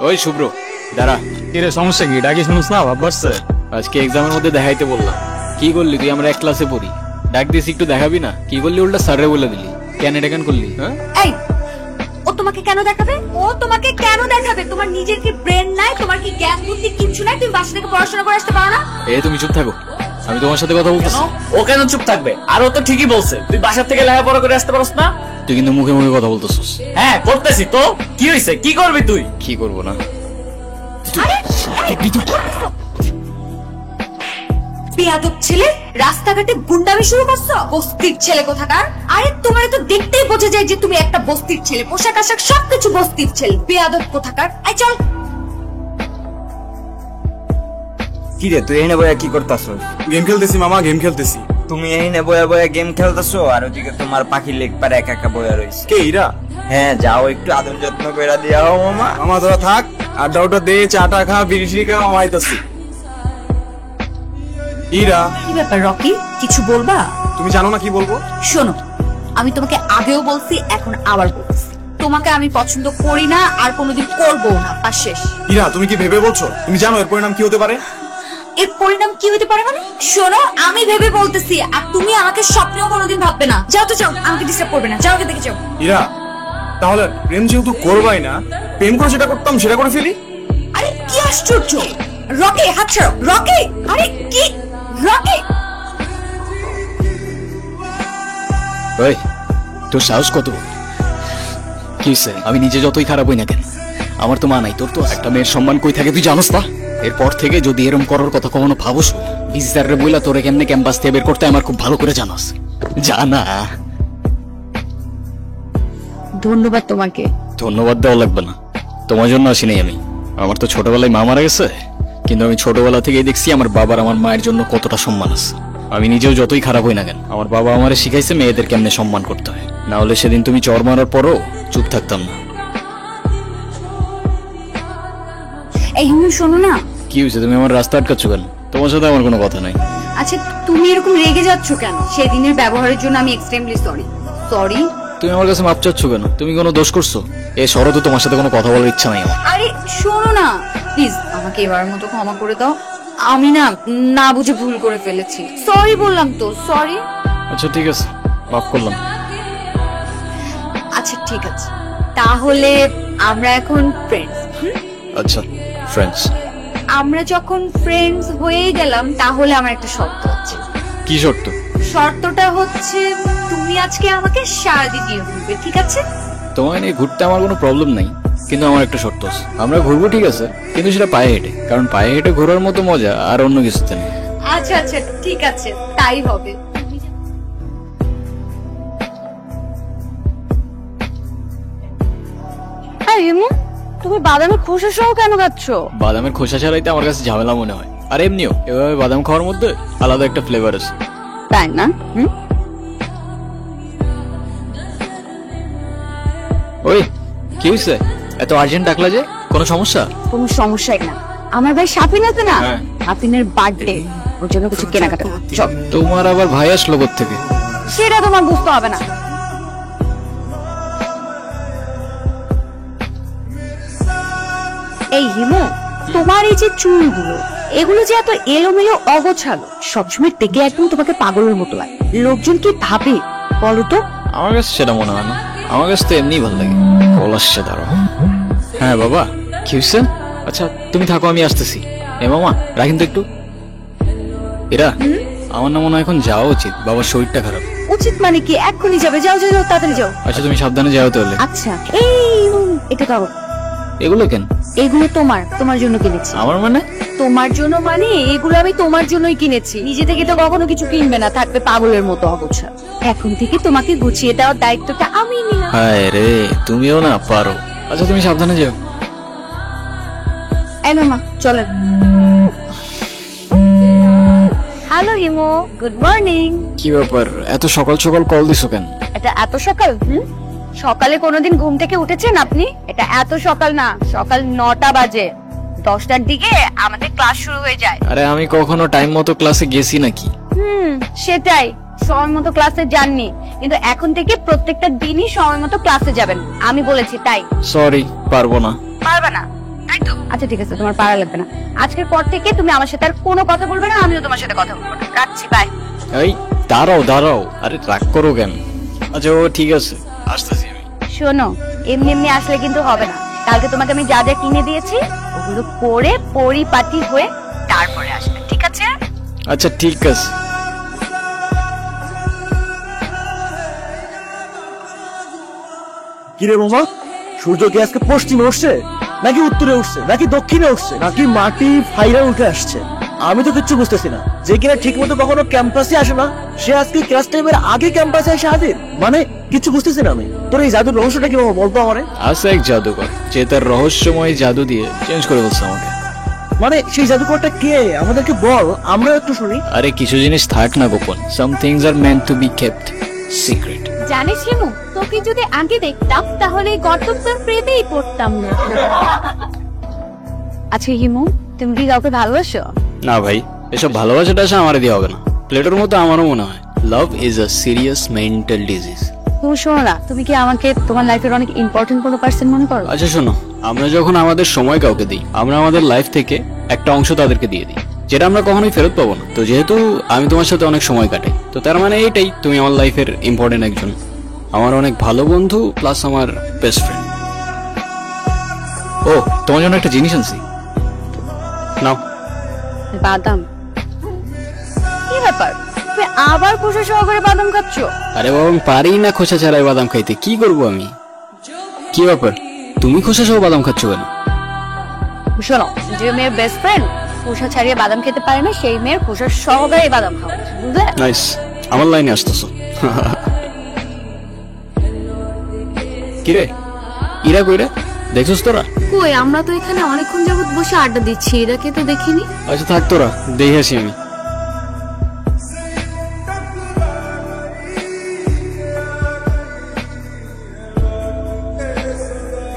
ওই শুভ্র দাঁড়া। কিরে সমস্যা কি? ডাকি শুনুস না ভাব বাড়ছে। আজকে এক্সামের মধ্যে দেখাইতে বললাম। কি করলি তুই? আমরা এক ক্লাসে পড়ি, ডাক দিস একটু দেখাবি না? কি করলি? উল্টা স্যারে বলে দিলি। কেন এটা কেন করলি? হ্যাঁ এই ও তোমাকে কেন দেখাবে? ও তোমাকে কেন দেখাবে? তোমার নিজের কি ব্রেন নাই? তোমার কি জ্ঞান বুদ্ধি কিচ্ছু নাই? তুমি বাসা থেকে পড়াশোনা করে আসতে পারো না? তুমি চুপ থাকো, আমি তোমার সাথে কথা বলতেছি। ও কেন চুপ থাকবে? আর ও তো ঠিকই বলছে, তুই বাসা থেকে লেখাপড়া করে আসতে পারস না। তুই কিন্তু মুখে মুখে কথা বলতেছিস। হ্যাঁ করতেছি তো, কি হয়েছে? কি করবি তুই? কি করবো না? বেয়াদব ছেলে, রাস্তাঘাটে গুন্ডামি শুরু করছো? বস্তির ছেলে কোথাকার। আরে তোমার তো দেখতেই বোঝা যায় যে তুমি একটা বস্তির ছেলে। পোশাক আশাক সবকিছু বস্তির ছেলে। বেয়াদব কোথাকার। আই চল। কি রে তুই এখানে বয়া কি করতাছস? গেম খেলতেছি মামা, গেম খেলতেছি। তুমি এখানে বয়া বয়া গেম খেলতাছো আর ওদিকে তোমার পাখির লেগ পারে একা একা বয়া রইছে। কে ইরা? হ্যাঁ যাও একটু আদর যত্ন কইরা দিয়া হও মামা। মামা তোরা থাক, আড্ডা উড্ডা দে, চাটা খা, বিড়ি সিড়ি খা, মামা আইতাছি। ইরা কি ব্যাপার রকি, কিছু বলবা? তুমি জানো না কি বলবো? শোনো, আমি তোমাকে আগেও বলছি, এখন আবার বলছি, তোমাকে আমি পছন্দ করি না আর কোনোদিন করবো না। আর শেষ। ইরা তুমি কি ভেবে বলছো? তুমি জানো এর পরিণাম কি হতে পারে? এর পরিণাম কি হতে পারে মানে? শোনো, আমি ভেবে বলতেছি আর তুমি আমাকে স্বপ্নেও কোনোদিন ভাববে না। যাও তো যাও, আমাকে ডিস্টার্ব করবে না। যাও, আগে দেখে যাও। ইরা তাহলে প্রেম যেহেতু করবাই না, প্রেম করে যেটা করতাম সেটা করে ফেলি। আরে কি আশ্চর্য! রকি হাত ছাড়ো। রকি, আরে কি? রকি ওই তোর সাহস কত? কি হইছে? আমি নিজে যতই খারাপ হই না কেন, আমার তো মা নাই। তোর তো একটা মেয়ের সম্মান কই থাকে তুই জানোস না? এরপর থেকে যদি এরম করার কথা কখনো ভাবস, বিজদারে বইলা তোরে কেমনে ক্যাম্পাস থেকে বের করতে আমার খুব ভালো করে জানাস। জানা। ধন্যবাদ তোমাকে। ধন্যবাদ দেওয়া লাগবে না, তোমার জন্য আসি নাই আমি। আমার তো ছোটবেলায় মা মারা গেছে, কিন্তু আমি ছোটবেলা থেকেই দেখছি আমার বাবার আমার মায়ের জন্য কতটা সম্মান আছে। আমি নিজেও যতই খারাপ হই না কেন, আমার বাবা আমারে শিখাইছে মেয়েদের কেমনে সম্মান করতে হয়। না হলে সেদিন তুমি চর মারার পরও চুপ থাকতাম না। এই শোনো না। কি হয়েছে? তুমি আমার রাস্তা আটকাচ্ছ কেন? তোমার সাথে আমার কোনো কথা নাই। আচ্ছা তুমি এরকম রেগে যাচ্ছ কেন? সেদিনের ব্যবহারের জন্য আমি এক্সট্রিমলি সরি। সরি? তুমি আমার কাছে মাপ চাচ্ছ কেন? তুমি কোনো দোষ করছো? এই শরৎ তোমার সাথে কোনো কথা বলার ইচ্ছা নাই আমার। আরে শোনো না, প্লিজ আমাকে এবার মতো ক্ষমা করে দাও। আমি না না বুঝে ভুল করে ফেলেছি। সরি বললাম তো, সরি। আচ্ছা ঠিক আছে, মাফ করলাম। আচ্ছা ঠিক আছে, তাহলে আমরা এখন ফ্রেন্ডস। আচ্ছা ফ্রেন্ডস। আমরা যখন ফ্রেন্ডস হয়ে গেলাম, তাহলে আমার একটা শর্ত আছে। কি শর্ত? শর্তটা হচ্ছে তুমি আজকে আমাকে সারাদিন নিয়ে ঘুরবে, ঠিক আছে? তোমায় নিয়ে ঘুরতে আমার কোনো প্রবলেম নাই, কিন্তু আমার একটা শর্ত আছে। আমরা ঘুরবো ঠিক আছে, কিন্তু সেটা পায়ে হেঁটে, কারণ পায়ে হেঁটে ঘোরার মতো মজা আর অন্য কিছুতে নেই। আচ্ছা আচ্ছা ঠিক আছে, তাই হবে। তুমি বাদামের খোসা সহ কেন খাচ্ছ? বাদামের খোসা ছাড়াইতে আমার কাছে ঝামেলা মনে হয়, আর এমনিও এভাবে বাদাম খাওয়ার মধ্যে আলাদা একটা ফ্লেভার আছে। তাই না? ওই কি হয়েছে? এত আর্জেন্ট ডাকলা যে? কোনো সমস্যা? কোনো সমস্যাই না। আমার ভাই শাপিন আছে না, হ্যাঁ। শাপিনের বার্থডে, ওর জন্য কিছু কেনাকাটা করতে। চল। তোমার আবার ভাই আসলো কোত্থেকে? সেটা তোমার বুঝতে হবে না। এই হিমু, তোমার এই যে চুলগুলো, এগুলো যে এত এলোমেলো অগোছালো, সবসময় থেকে একদম তোমাকে পাগলের মতো লাগে। লোকজন কি ভাবে বলো তো? আমার কাছে সেটা মনে হয় না, আমার কাছে তো এমনি ভালো লাগে। পলাশে দাঁড়ো। হ্যাঁ বাবা, কি হয়েছে? আচ্ছা তুমি থাকো, আমি আসতেছি। এ মামা রাখেন তো একটু। এরা আমার না মনে হয় এখন যাওয়া উচিত, বাবার শরীরটা খারাপ। উচিত মানে কি? এক্ষুনি যাবে? যাও যাও যাও, তাড়াতাড়ি যাও। আচ্ছা তুমি সাবধানে যাও তাহলে। আচ্ছা এই এটা কাগো। এগুলো কেন? এগুলো তোমার জন্য কিনেছি। আমার মানে? তোমার জন্য মানে এগুলো আমি তোমার জন্যই কিনেছি। নিজে থেকে তো কখনো কিছু কিনবে না, থাকবে পাগলের মতো অগোছালো। এখন থেকে তোমাকে গুছিয়ে দেওয়ার দায়িত্বটা আমি নিলাম। হায় রে, তুমিও না পারো। আচ্ছা তুমি সাবধানে যাও। এই মামা চলেন। হ্যালো হিমো, গুড মর্নিং। কি ব্যাপার, এত সকাল সকাল কল দিছো কেন? এটা এত সকাল? সকালে কোনোদিন ঘুম থেকে উঠেছেন আপনি? এটা এত সকাল না, সকাল 9টা বাজে। 10টার দিকে আমাদের ক্লাস শুরু হয়ে যায়। আরে আমি কখনো টাইম মতো ক্লাসে গেছি নাকি? সেটাই, সময় মতো ক্লাসে যাননি, কিন্তু এখন থেকে প্রত্যেকটা দিনই সময় মতো ক্লাসে যাবেন। আমি বলেছি তাই। সরি, পারবো না। পারবে না? তাই আচ্ছা ঠিক আছে, তোমার পারা লাগবে না। আজকের পর থেকে তুমি আমার সাথে আর কোনো কথা বলবে না, আমিও তোমার সাথে কথা বলবো না। রাখছি, বাই। এই দাঁড়াও দাঁড়াও, আরে রাগ করো কেন? আচ্ছা ও ঠিক আছে, আসতেছি আমি। শোনো, এমনি এমনি আসলে কিন্তু হবে না। কালকে তোমাকে আমি যা যা কিনে দিয়েছি ওগুলো পরে পরিপাটি হয়ে তারপরে আসবে, ঠিক আছে? আচ্ছা ঠিক আছে। কিরে মামা, সূর্য কি আজকে পশ্চিমে উঠছে নাকি উত্তরে উঠছে নাকি দক্ষিণে উঠছে নাকি মাটি ফাইরা উঠে আসছে? আমি তো কিচ্ছু বুঝতেছি না। যে কিনা ঠিক মতো কখনো ক্যাম্পাসে আসে না, সে আজকে ক্লাস টাইমের আগে ক্যাম্পাসে এসে হাজির। মানে কিছু বুঝতেছি না আমি। তোর এই জাদুর রহস্যটা কি মামা, বলতো আমারে? আছে এক জাদুকর, যে তার রহস্যময় জাদু দিয়ে চেঞ্জ করে বলছে আমাকে। মানে সেই জাদুকরটা কে, আমাদেরকে বল, আমরা একটু শুনি। আরে কিছু জিনিস থাক না গোপন, some things are meant to be kept secret. জানিস হিমু, তোকে যদি আগে দেখতাম তাহলে এই গর্তটা প্রেমেই পড়তাম না। আচ্ছা হিমু, তুমি কি কাউকে ভালোবাসো? না ভাই, এসব ভালোবাসাটা আসে আমারে দিয়ে হবে না। প্লেটোর মতো আমারও মনে হয় love is a serious mental disease. তুমি শোনো না, তুমি কি আমাকে তোমার লাইফের অনেক ইম্পর্টেন্ট কোনো পার্সন মনে করো? আচ্ছা শোনো, আমরা যখন আমাদের সময় কাউকে দিই, আমরা আমাদের লাইফ থেকে একটা অংশ তাদেরকে দিয়ে দিই, যেটা আমরা কখনোই ফেরত পাবো না। তো যেহেতু আমি তোমার সাথে অনেক সময় কাটাই, তো তার মানে এইটাই, তুমি আমার লাইফের ইম্পর্টেন্ট একজন, আমার অনেক ভালো বন্ধু প্লাস আমার বেস্ট ফ্রেন্ড। ও, তোমার জন্য একটা জিনিস আনছি, নাও। বাদাম? কি ব্যাপার, তুমি আবার খোসা সহকারে বাদাম খাচ্ছ? আরে বাবা, আমি পারি না খোসা ছাড়াই বাদাম খাইতে, কি করবো আমি? কি ব্যাপার, তুমি খোসা সহ বাদাম খাচ্ছ কেন? শোনো, যে মেয়ের বেস্ট ফ্রেন্ড খোসা ছাড়িয়ে বাদাম খেতে পারে না, সেই মেয়ের খোসা সহকারে বাদাম খাওয়া উচিত, বুঝলে? নাইস, আমার লাইনে আসতেছো। কিরে, ইরা কইরা দেখছস তোরা? কই, আমরা তো এখানে অনেকক্ষণ যাবত বসে আড্ডা দিচ্ছি, এরাকে তো দেখিনি। আচ্ছা থাক, তোরা দেখে আসি আমি।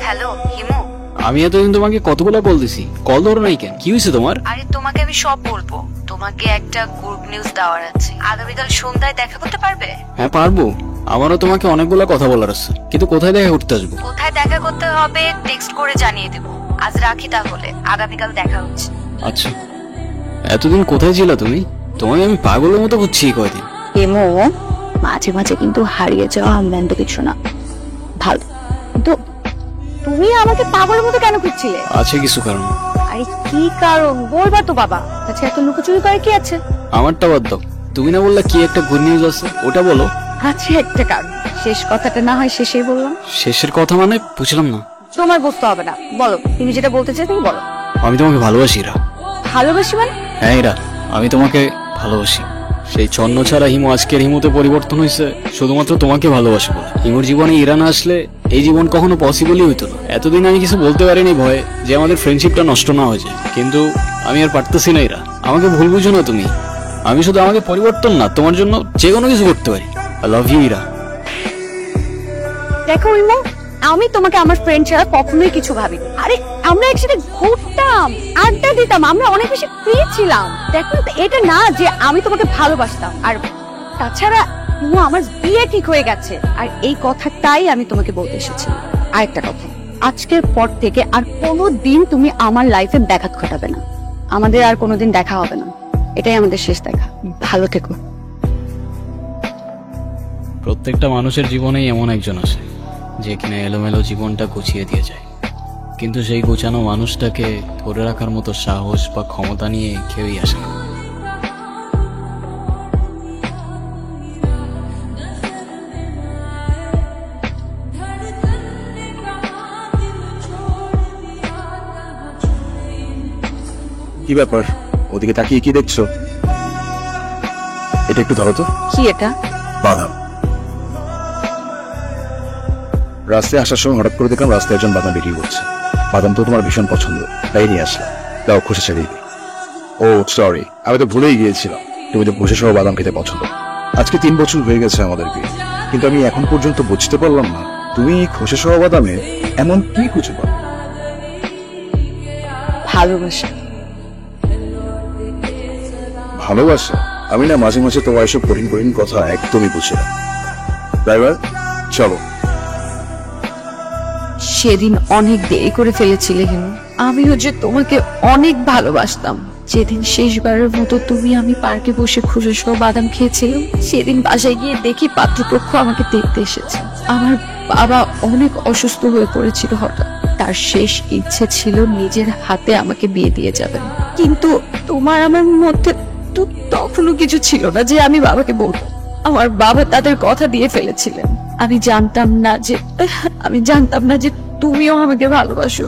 হ্যালো হিমু। আমি এতদিন তোমাকে কতগুলো কল দিছি, কল ধরো নাই কেন? কি হয়েছে তোমার? আরে তোমাকে আমি সব বলবো। তোমাকে একটা গুড নিউজ দেওয়ার আছে। আগামীকাল সন্ধ্যায় দেখা করতে পারবে? হ্যাঁ পারবো, আমারও তোমাকে অনেকগুলো কথা বলার আছে, কিন্তু কোথায় দেখা করতে আসবো? কোথায় দেখা করতে হবে টেক্সট করে জানিয়ে দেবো। আজ রাখি তাহলে, আগামীকাল দেখা হচ্ছে। আচ্ছা, এতদিন কোথায় ছিলা তুমি? তোমাকে আমি পাগলের মতো খুঁজছি কয়দিন। হিমু, মাঝে মাঝে কিন্তু হারিয়ে যাওয়া আমলেন তো কিছু না, ভালো। কিন্তু তুমি আমাকে পাগলের মতো কেন খুঁজছিলে? আছে কিছু কারণ। আরে কি কারণ বলবা তো বাবা। আচ্ছা এত লুকোচুরি করে কি আছে? আমারটা বাদ দাও, তুমি না বললা কি একটা গুড নিউজ আছে, ওটা বলো। আছে একটা কারণ, শেষ কথাটা না হয় শেষেই বললাম। শেষের কথা মানে বুঝলাম না। তোমার বুঝতে হবে না, বলো তুমি যেটা বলতে চাই তুমি বলো। আমি তোমাকে ভালোবাসি ইরা। ভালোবাসি মানে? হ্যাঁ ইরা, আমি তোমাকে ভালোবাসি। সেই ছন্ন ছাড়া হিমু আজকের হিমুতে পরিবর্তন হয়েছে শুধুমাত্র তোমাকে ভালোবাসি বলে। হিমুর জীবনে ইরা না আসলে এই জীবন কখনো পসিবলই হইতো না। এতদিন আমি কিছু বলতে পারিনি ভয়ে যে আমাদের ফ্রেন্ডশিপটা নষ্ট না হয়ে যায়, কিন্তু আমি আর পারতেছি না ইরা। আমাকে ভুল বুঝো না তুমি, আমি শুধু আমাকে পরিবর্তন না, তোমার জন্য যে কোনো কিছু করতে পারি। I love you Ira. দেখো ইমো, আমি তোমাকে আমার ফ্রেন্ড ছাড়া কখনোই কিছু ভাবিনি। আরে আমরা একসাথে ঘুরতাম, আড্ডা দিতাম, আমরা অনেক বেশি ফ্রি ছিলাম। দেখো এটা না যে আমি তোমাকে ভালোবাসতাম। আর তাছাড়া ইমো, আমার বিয়ে ঠিক হয়ে গেছে, আর এই কথাটাই আমি তোমাকে বলতে এসেছি। আরেকটা কথা, আজকের পর থেকে আর কোনোদিন তুমি আমার লাইফে ব্যাঘাত ঘটাবে না। আমাদের আর কোনোদিন দেখা হবে না, এটাই আমাদের শেষ দেখা। ভালো থেকো। প্রত্যেকটা মানুষের জীবনেই এমন একজন আছে যে কিনা এলোমেলো জীবনটা গুছিয়ে দিয়ে যায়, কিন্তু সেই গোছানো মানুষটাকে ধরে রাখার মতো সাহস বা ক্ষমতা নিয়ে কেউই আসে না। কি ব্যাপার, ওদিকে তাকিয়ে কি দেখছো? এটা একটু ধরো তো। কি এটা? বাদাম। রাস্তায় আসার সময় হঠাৎ করে দেখলাম রাস্তায় একজন বাদাম বিক্রি করছে। বাদাম তো তোমার ভীষণ পছন্দ, তাই নিয়ে আসলাম। তাও খুশি ছাড়িয়ে দিই। ও সরি, আমি তো ভুলেই গিয়েছিলাম তুমি তো ভুষে সহ বাদাম খেতে পছন্দ। আজকে 3 বছর হয়ে গেছে আমাদেরকে, কিন্তু আমি এখন পর্যন্ত বুঝতে পারলাম না তুমি খোসা সহ বাদামে এমন কি খুঁজে পাও। ভালোবাসা। ভালোবাসা? আমি না মাঝে মাঝে তোমার এসব কঠিন কঠিন কথা একদমই বুঝি না। ড্রাইভার চলো। সেদিন অনেক দেরি করে ফেলেছিলে হিমু। আমিও যে তোমাকে অনেক ভালোবাসতাম। যেদিন শেষবারের মতো তুমি আমি পার্কে বসে খুশি সহ বাদাম খেয়েছিলাম, সেদিন বাসায় গিয়ে দেখি পাত্রপক্ষ আমাকে দেখতে এসেছে। আমার বাবা অনেক অসুস্থ হয়ে পড়েছিল হঠাৎ। তার শেষ ইচ্ছে ছিল নিজের হাতে আমাকে বিয়ে দিয়ে যাবেন, কিন্তু তোমার আমার মধ্যে তো তখনও কিছু ছিল না যে আমি বাবাকে বলবো। আমার বাবা তাদের কথা দিয়ে ফেলেছিলেন। আমি জানতাম না যে তুমিও আমাকে ভালোবাসো।